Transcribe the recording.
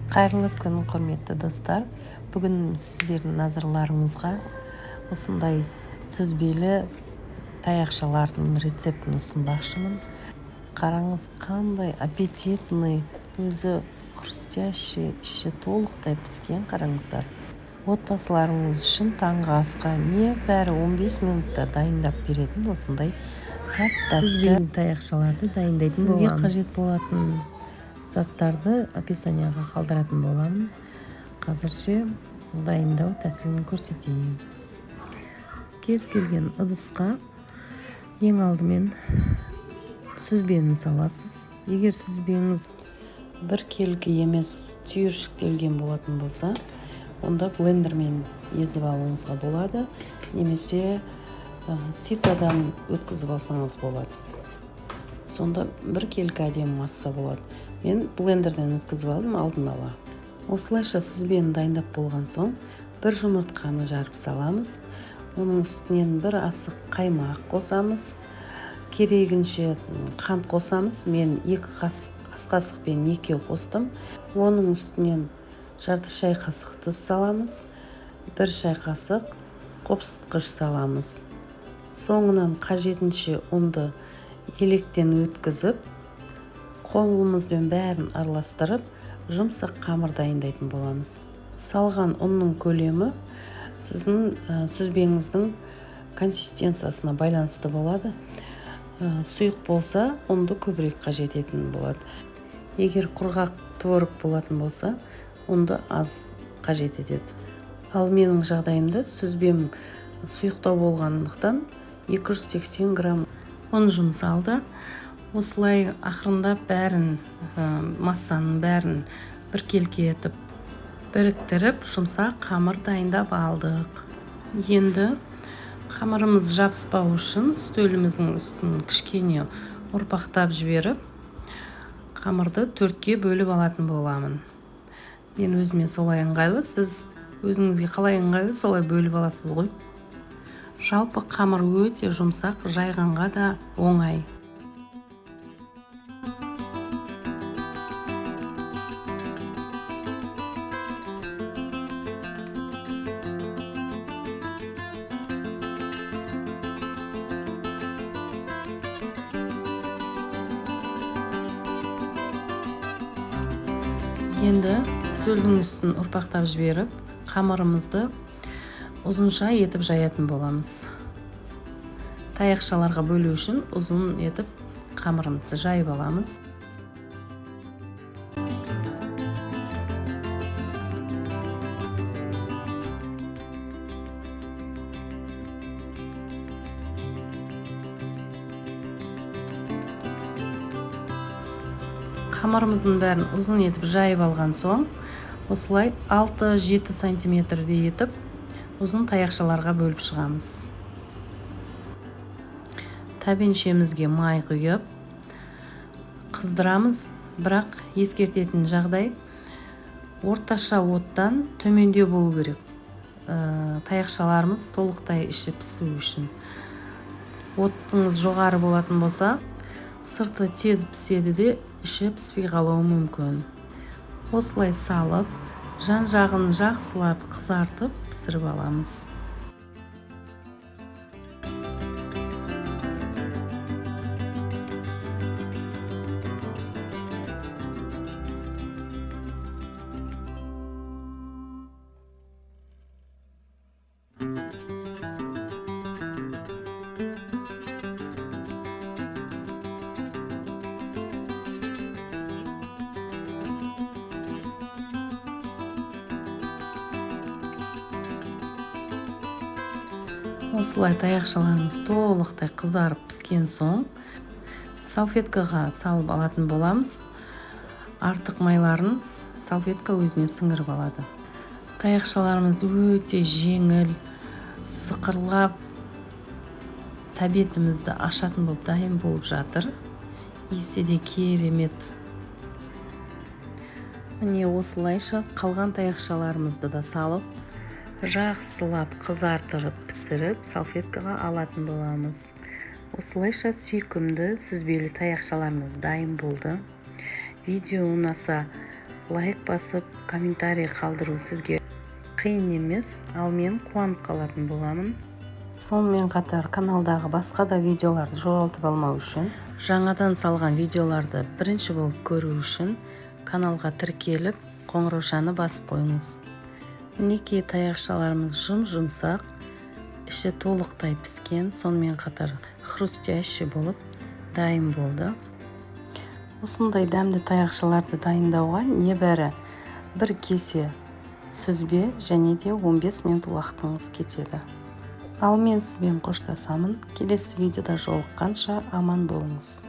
Қайырлы күн, құрметті достар. Бүгін сіздердің назарларыңызға осындай сүзбелі таяқшалардың рецептін ұсынбақшымын. Қараңыз, қандай аппетитный, өзі хрустящий, іші толықтай піскен. Қараңыздар. Отбасыларыңыз үшін таңғы асқа небәрі 15 минутта дайындап беретін осындай тәп-тәтті сүзбелі таяқшаларды дайындайтын боламыз. Сізге қажет болатын заттарды описанияға қалдыратын боламын. Қазірше дайындау тәсілін көрсетейін. Кез келген ыдысқа ең алдымен сүзбені саласыз. Егер сүзбеңіз бір келгі емес түйіршіктелген болатын болса, онда блендермен езіп алуыңызға болады, немесе ситадан өткізіп алсаңыз болады. Сонда бір келгі әдемі масса болады. Мен блендерден өткізіп алдым алдын ала. Осылайша сүзбені дайындап болған соң, бір жұмыртқаны жарып саламыз. Оның үстінен бір асық қаймақ қосамыз. Керегінше қант қосамыз. Мен 2 ас қасықпен 2 қостым. Оның үстінен жарты шай қасық тұз саламыз. 1 шай қасық қопсытқыш саламыз. Соңынан қажетінше ұнды електен өткізіп, қолымызбен бәрін араластырып, жұмсақ қамыр дайындайтын боламыз. Салған ұнның көлемі сіздің сүзбеңіздің консистенциясына байланысты болады. Сұйық болса, ұнды көбірек қажет ететін болады. Егер құрғақ творог болатын болса, ұнды аз қажет етеді. Ал менің жағдайымда сүзбем сұйықтау болғандықтан 280 грамм ұн жұмсалды. Осылай ақырындап бәрін, массаның бәрін бір келке етіп біріктіріп, жұмсақ қамыр дайындап алдық. Енді қамырымыз жабыспау үшін үстеліміздің үстін кішкене ұрпақтап жіберіп, қамырды 4-ке бөліп алатын боламын. Мен өзіме солай ыңғайлы, сіз өзіңізге қалай ыңғайлы, солай бөліп аласыз ғой. Жалпы қамыр өте жұмсақ, жайғанға да оңай. Енді үстелдің үстін ұрпақтап жіберіп, қамырымызды ұзынша етіп жаятын боламыз. Таяқшаларға бөлу үшін ұзын етіп қамырымызды жайып аламыз. Қамырымыздың бәрін ұзын етіп жайып алған соң, осылай 6-7 сантиметрде етіп, ұзын таяқшаларға бөліп шығамыз. Тәбеншемізге май құйып, қыздырамыз, бірақ ескертетін жағдай орташа оттан төмендеу болу керек. Таяқшаларымыз толықтай іші пісу үшін. Оттыңыз жоғары болатын болса, сырты тез піседі де, іші піспей қалуы мүмкін. Осылай салып, жан-жағын жақсылап қызартып пісіріп аламыз. Осылай таяқшаларымыз толықтай қызарып піскен соң, салфеткаға салып алатын боламыз. Артық майларын салфетка өзіне сіңіріп алады. Таяқшаларымыз өте жеңіл, сықырлап, тәбетімізді ашатын болып дайын болып жатыр. Иісі де керемет. Міне осылайша қалған таяқшаларымызды да салып, жақсылап қызартырып пісіріп салфеткаға алатын боламыз. Осылайша сүйкімді сүзбелі таяқшаларымыз дайын болды. Видео ұнаса лайк басып, комментарий қалдыру сізге қиын емес, ал мен қуанып қалатын боламын. Сонымен қатар каналдағы басқа да видеоларды жоғалтып алмау үшін, жаңадан салған видеоларды бірінші болып көру үшін каналға тіркеліп, қоңыраушаны басып қойыңыз. Мінекей таяқшаларымыз жұмсақ, іші толықтай піскен, сонымен қатар хрустящий болып дайын болды. Осындай дәмді таяқшаларды дайындауға небәрі бір кесе сүзбе және де 15 минут уақытыңыз кетеді. Ал мен сізбен қоштасамын. Келесі видеода жолыққанша аман болыңыз.